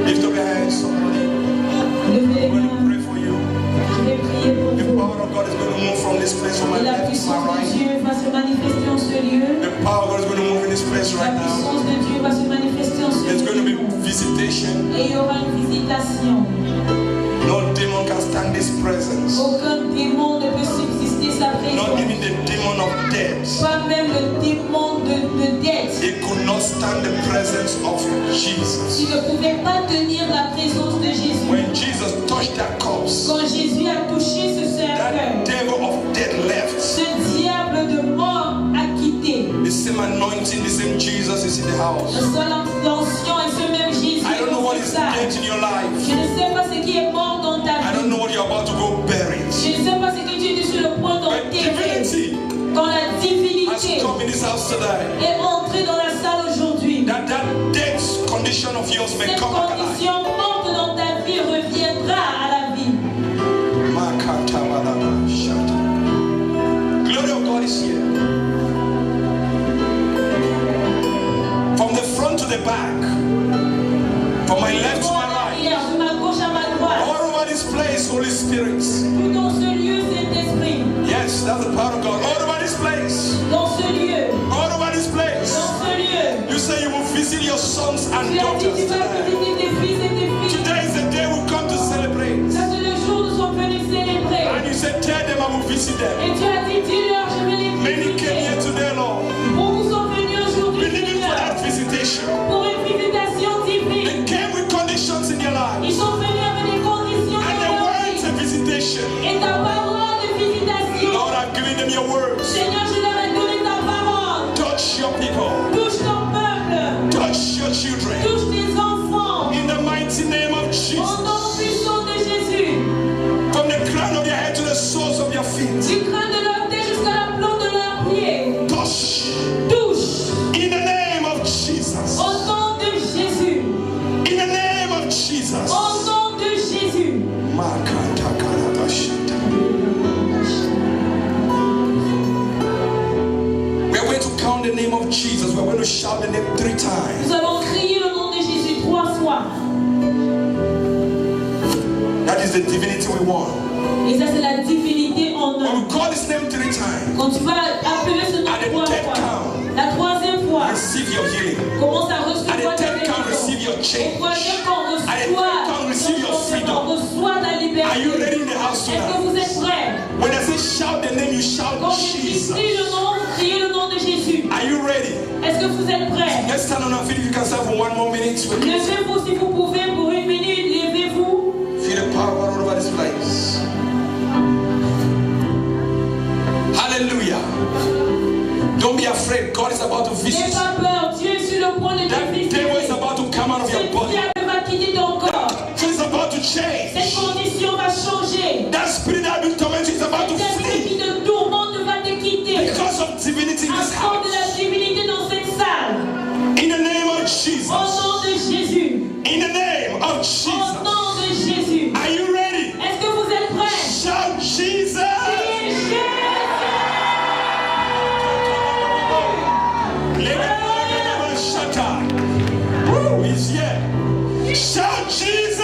Lift up your hands, somebody. Levez les I'm going mains. to pray for you. Je vais prier pour The vous. power of God is going to move from this place from my Et la left to puissance my de right. Dieu va se manifester en ce lieu. The power of God is going to move in this place La right now. puissance de Dieu va se manifester en ce There's going to be lieu. visitation. Et il y aura une visitation. No demon can stand this presence. Aucun démon ne peut subsister sa Not présence. even the demon of death. Pas même le démon de dette. It could not stand the presence of Jesus. Il ne pouvait pas tenir la présence de Jésus. When Jesus touched that corpse, Quand Jésus a touché ce that cercueil, devil of death left. ce diable de mort a quitté. The same anointing, the same Jesus is in the house. L'ancien et ce même Jésus I don't know what est is dans dead in your life. Je ne sais pas ce qui est mort dans ta I don't vie. know what you're about to go bury. Je ne sais pas ce que tu es sur le point But d'enterrer. divinity Quand la has divinité come in this house today. est entrée dans la salle aujourd'hui, That dead condition of yours may cette come back alive. condition morte dans ta vie reviendra à la vie. Glory of God is here. From the front to the back, from my left to En my right, arrière, de ma gauche à ma droite, all over this place, Holy Spirit. tout dans ce lieu, Saint-Esprit, Yes, that's the power of God. All over this place, dans ce lieu, all over this place. dans ce lieu. You say you will visit your sons and Tu as dit, daughters tu vas today. visiter tes fils et tes filles. Today is the day we come to celebrate. Ça, c'est le jour où nous sommes venus célébrer. And you said, tell them I will visit them. Et tu as dit, dis-leur, je vais les Many came here visiter. today, Lord, Beaucoup sont venus aujourd'hui, believing for Seigneur, that visitation. pour une visitation They divine. came with conditions in their life. Ils sont venus avec des conditions And dans they leur want a vie. visitation. Et ta parole de visitation. Lord, I've given them your words. Seigneur, je leur ai donné ta parole. Touch your people. Touche ton peuple. Touch your children. Touche tes enfants. In the mighty name of Au Jesus. nom puissant de Jésus. From the crown of your head to the soles of your feet. Du crâne de leur tête jusqu'à la plante de leurs pieds. Touch. Touche. In the name of Jesus. Au nom de Jésus. In the name of Jesus. Au nom de Jésus. We are going to count the name of Jesus. We are going to shout the name 3 times. Nous allons crier le nom de Jésus 3 fois. That is the divinity we want. Et ça, c'est la divinité en When eux. we call His name 3 times, Quand tu vas appeler ce nom At the 3 third fois, count, la troisième fois, receive your healing. commence à recevoir At the ta third count, receive guérison. your change. Au troisième temps, At the third count, receive your freedom. reçois ta liberté. Are you ready in the house Est-ce que tonight? vous êtes prêts? When I say shout the name, you shout Quand je dis Jesus. crie le nom, criez le nom de Jésus. Are you ready? Est-ce que vous êtes prêts? Let's stand on our feet. If you can stand for 1 more minute. Levez-vous si vous pouvez pour 1 minute. Levez-vous. Feel the power all over this place. Hallelujah. Don't be afraid. God is about to visit N'aie you. pas peur. Dieu est sur le point de te That visiter. devil is about to come out of your Ce body. diable va quitter ton corps. It's about to Cette change. condition va changer. That spirit that has been tormented is about to Cet esprit flee qui te tourmente va te quitter. because of divinity in À this cause de la house. divinité dans cette salle. In the name of Au Jesus. nom de Jésus. In the name of Au Jesus. nom de Jésus. Are you ready? Est-ce que vous êtes prêts? Shout Jesus. Criez Jésus. Woo, he's here. Shout Jesus.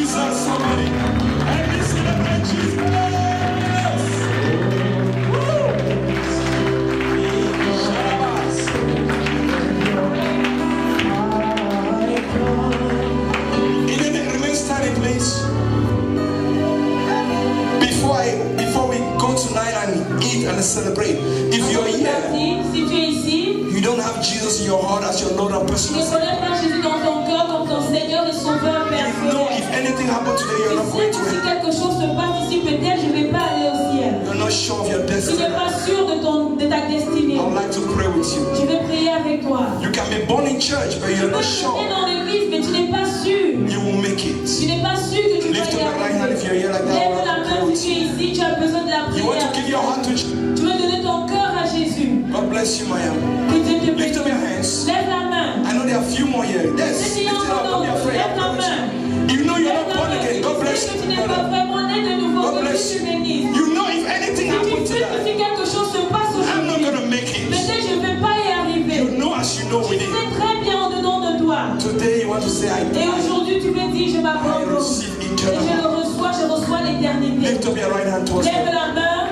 Jesus, somebody. And we celebrate Jesus. Remain standing, please. Before we go tonight and eat and celebrate, if you're here, Si tu es ici, you don't have Jesus in your heart as your Lord and tu personal ne Savior. connais pas Jésus dans ton cœur comme ton Seigneur et Sauveur You know personnel. if anything happened today, you're not Tu going sais to que si it. quelque chose se passe ici, peut-être je ne vais pas aller au ciel. You're not sure of your Tu destiny. n'es pas sûr de ta destinée. I would like to pray with you. Je vais prier avec toi. You can be born in church, but Tu you're peux not être sure dans l'église, mais tu n'es pas sûr. you will make Tu it. n'es pas sûr que tu vas Lift y up your right hand if you're here like that. I Lève would la like to pray main with si tu you. es ici, tu as besoin de la You want to prière. give your heart to Jesus. Tu veux donner ton cœur à Jésus. God bless you, Mayam. Que Dieu te Lift up your bénisse. hands. Lève la main. I know there are a few more here. Yes, Si tu lift es it up. Don't be afraid. lève ta I'll pray main. with you. You know you're Lève not ta born main. again. Si God tu bless sais que tu you, n'es pas brother. vraiment né de nouveau, God que bless Dieu te you. bénisse. You know if anything Si tu happened sais que today, si quelque chose se passe I'm not aujourd'hui, going to make it. peut-être je ne vais pas y arriver. You know as you know Tu within. sais très bien en dedans de toi. Today you want to say, Et aujourd'hui, tu me dis, je I m'abandonne. receive Et je eternal. le reçois, je reçois l'éternité. Lift up your right hand towards Lève me. la main,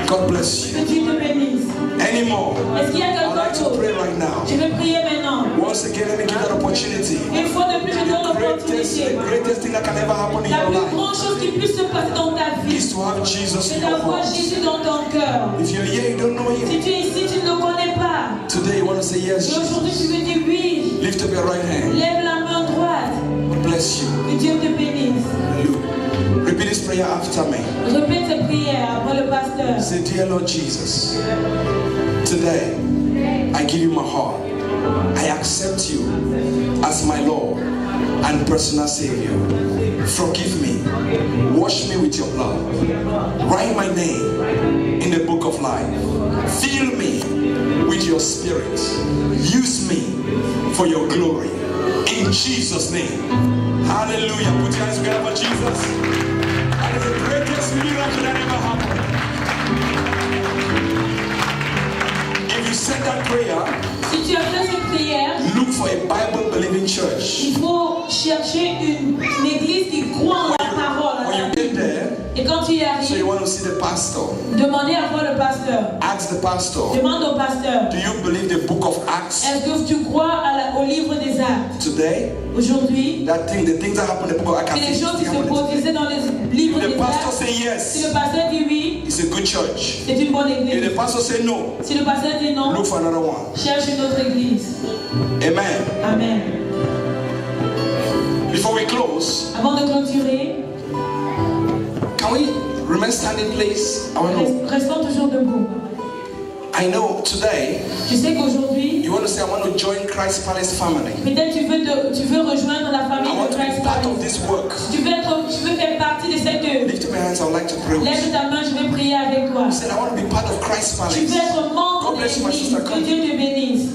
God bless que you. Dieu te bénisse. Anymore. Est-ce qu'il y a I'd quelqu'un like to d'autre? pray right now. Je vais prier maintenant. Once again, let me give that opportunity. Une fois de plus, je donne The l'opportunité. greatest thing that can ever happen in La your plus life grande chose qui puisse se passer dans ta vie, is to have Jesus c'est in your d'avoir heart. Jésus dans ton cœur. If you're here, you don't know Si Him. tu es ici, tu ne le connais pas. Today you want to say yes. Et aujourd'hui, Jesus. tu veux dire oui. Lift up your right hand. Lève la main droite. God bless you. Que Dieu te bénisse. Hallelujah. Repeat this prayer after me. Répète cette prière après le pasteur. Say, dear Lord Jesus, today I give you my heart. I accept you as my Lord and personal Savior. Forgive me. Wash me with your blood. Write my name in the book of life. Fill me with your spirit. Use me for your glory. In Jesus' name. Hallelujah. Put your hands together for Jesus. That is the greatest miracle that ever happened. If you said that prayer, Si tu as fait cette prière, look for a Bible-believing church. il faut chercher une église qui croit en la parole. When you get there, Et quand tu y so you arrives, want to see the pastor, demandez à voir le pasteur. ask the pastor, Demande au pasteur. do you believe the book of Acts Est-ce que tu crois au livre des Actes? today? Aujourd'hui, The things that happen in the book of Acts. c'est les choses qui se produisaient dans les livres If des the pastor Actes. say Si yes, le pasteur dit oui, it's a good church. c'est une bonne If église. the pastor say no, Si le pasteur dit non, look for another one. cherche une autre église. Amen. Amen. Before we close, Avant de clôturer, can we remain standing, please? I want to. restons toujours debout. I know today Je sais qu'aujourd'hui, you want to say, I want to join Christ Palace family. peut-être tu veux rejoindre la I famille want de to be Christ part of Palace. this work. Tu veux faire partie de cette œuvre. Lift up your hands. I would like to pray with Lève you. ta main, je vais prier avec toi. You said, I want to be part of Christ Tu veux Palace. être membre God de bless you, my l'église. sister. Que Come. Dieu te bénisse.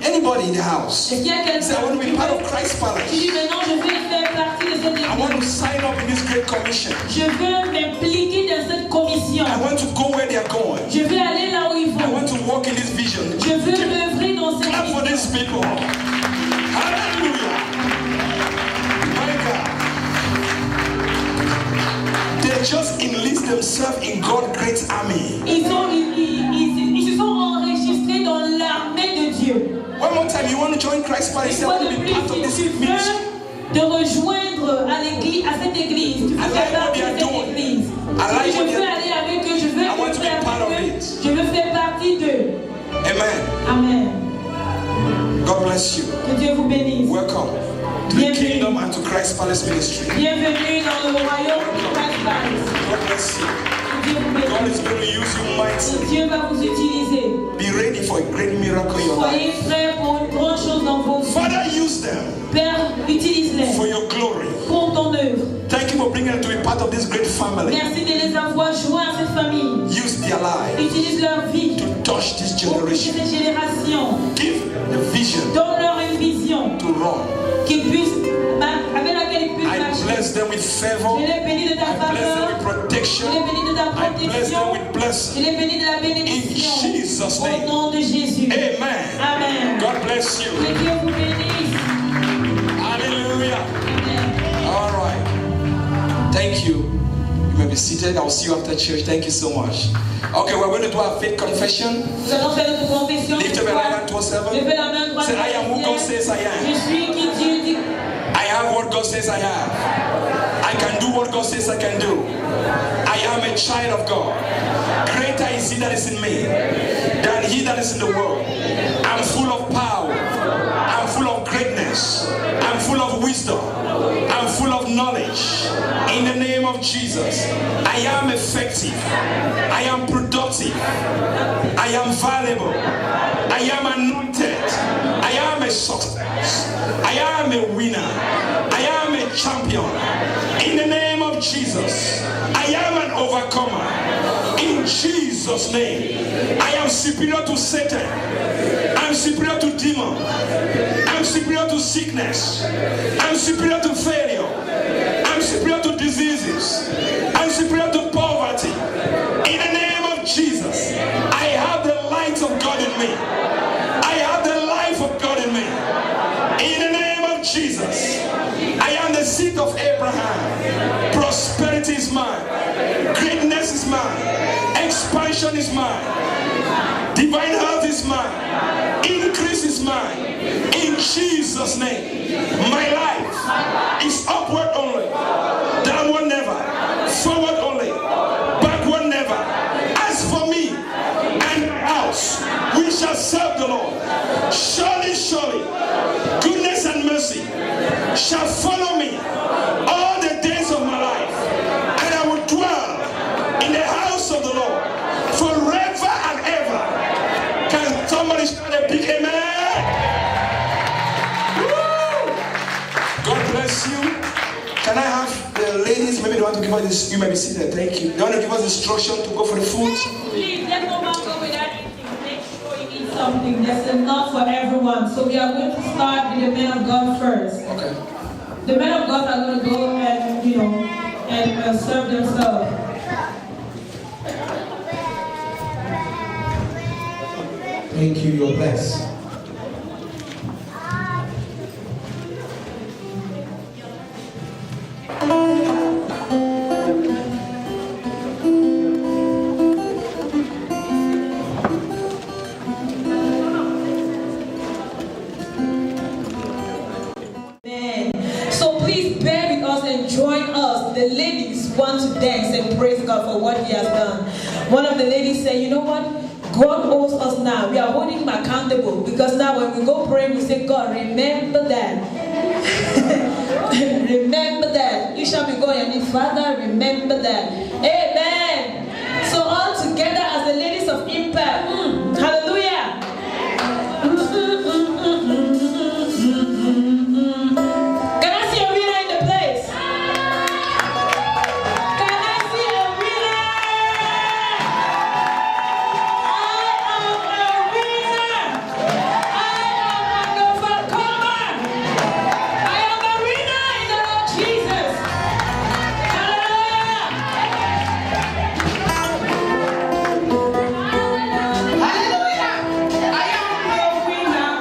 Anybody in the house? Est-ce qu'il y a You say, I want to be part of quelqu'un Christ qui Palace. dit maintenant je vais faire partie de cette I want église. to sign up in this great commission. Je veux m'impliquer dans cette commission. I want to go where they are going. Je veux aller là où ils I vont. want to walk in this vision. Je veux œuvrer dans cette Clap for vision. these people. Hallelujah. My God. They just enlist themselves in God's great army. Ils se sont enregistrés dans l'armée de Dieu. One more time, you want to join Christ Palace? Une I fois want de to be plus, part of si this tu ministry. veux te rejoindre à l'église, à cette église, tu peux I faire like what partie they de are cette doing. église. I like Je what they veux are- aller avec eux, je veux I want to be œuvrer part of avec eux. it. Je veux faire partie d'eux. Amen. Amen. God bless you. Que Dieu vous bénisse. Welcome to the Bienvenue. kingdom and to Christ Palace ministry. Bienvenue dans le royaume de Christ Palace. God bless you. Que Dieu vous God bénisse. is going to use you mightily. Dieu va vous utiliser. Be ready for a great miracle in your life. Soyez prêts pour une grande chose dans vos vies. Father, use them Père, utilise-les for your glory. pour ton œuvre. Thank you for bringing them to be part of this great family. Merci de les avoir joints à cette famille. Use their life Utilise leur vie to touch this pour toucher generation. cette génération. Give the vision Donne-leur une vision to run. qu'ils puissent, avec laquelle ils puissent I marcher. bless them with favor. Je les bénis de ta I bless them faveur. with Je protection. les bénis de ta I bless protection. them with Je blessing. les bénis de la bénédiction. In Jesus' Au name. nom de Jésus. Amen. Amen. God bless you. Que Dieu vous bénisse. Hallelujah. Amen. All right. be seated. I'll see you after church. Thank you so much. Okay, we're going to do our faith confession. Nous allons faire notre confession. Lift up your right hand towards heaven. Levez la main droite. Say, I am who God says I am. Je suis qui Dieu dit. I have what God says I have. I can do what God says I can do. I am a child of God. Greater is He that is in me than he that is in the world. I'm full of power. I'm full of greatness. I'm full of wisdom. I'm full of knowledge. In the name of Jesus, I am effective. I am productive. I am valuable. I am anointed. I am a success. I am a winner. I am a champion. In the name of Jesus, I am an overcomer. In Jesus' name, I am superior to Satan. I'm superior to demon. I'm superior to sickness. I'm superior to failure. I'm superior to diseases. I'm superior to poverty. In the name of Jesus, I have the light of God in me. I have the life of God in me. In the name of Jesus, I am the seed of Abraham. Prosperity is mine. Greatness is mine. Expansion is mine. Divine health is mine. Increase is mine. In Jesus' name, my life is upward only. Downward never. Forward only. Backward never. As for me and my house, we shall serve the Lord. Surely, surely, goodness and mercy shall follow me all the days of my life, and I will dwell in the house of the Lord forever and ever. Can somebody shout a big amen? Woo! God bless you. Can I have the ladies, maybe they want to give us this, you may be seated, thank you. They want to give us instruction to go for the food? Please, let no one go without eating. Make sure you eat something. That's enough for everyone. So we are going to start with the men of God first. Okay. The men of God are going to go and serve themselves. Thank you, you're blessed. So please bear with us and join us. The ladies want to dance and praise God for what He has done. One of the ladies said, you know what? God owes us now. We are holding Him accountable because now when we go pray, we say, God, remember that. Remember that. You shall be going. And Father, remember that. Amen. So all together as the ladies of impact. Hallelujah. Hallelujah! I am a winner.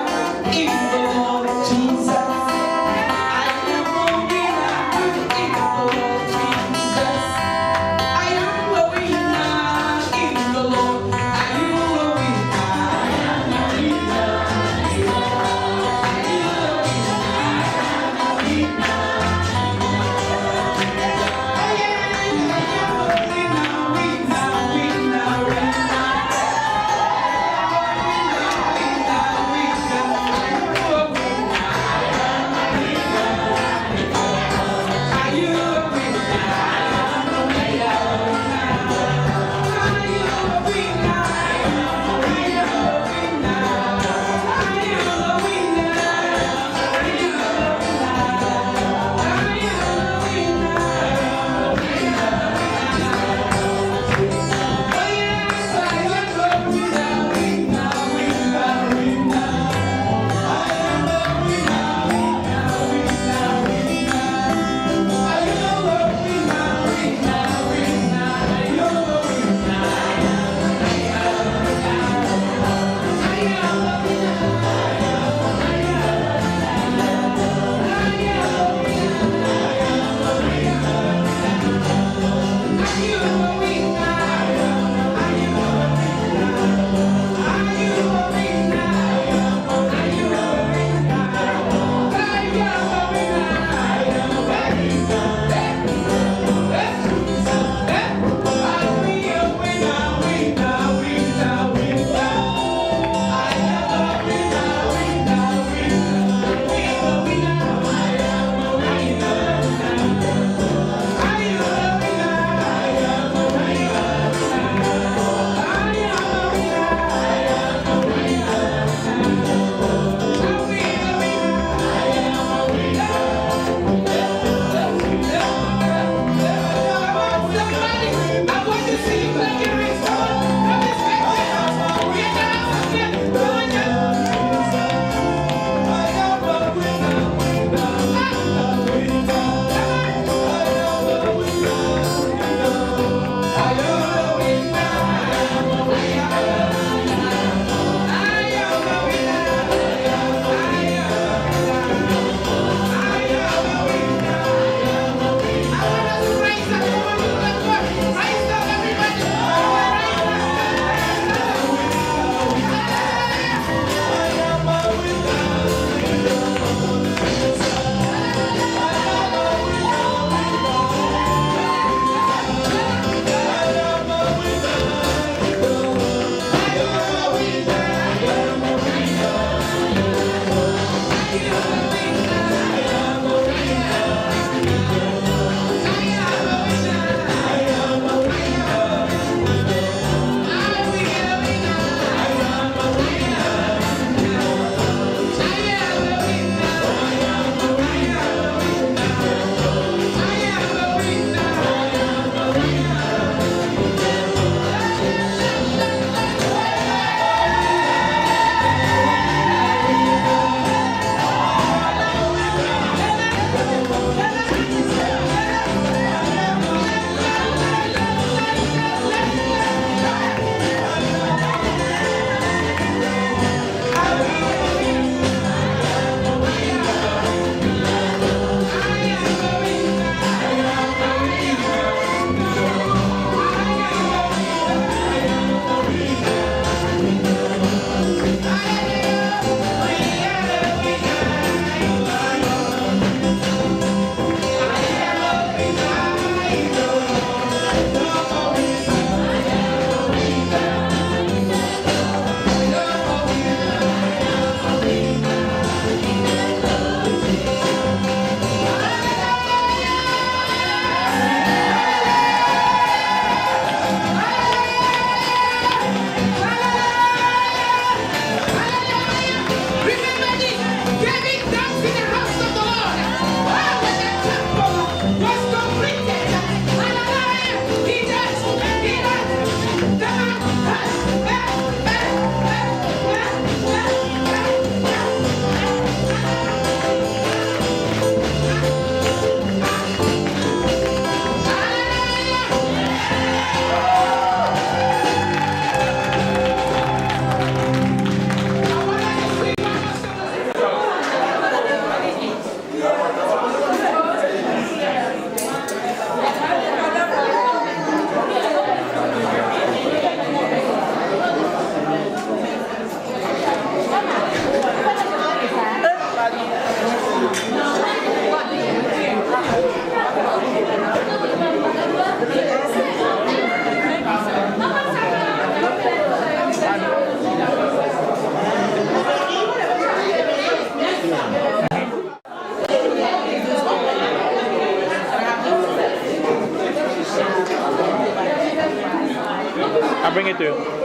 Pengen ito yun.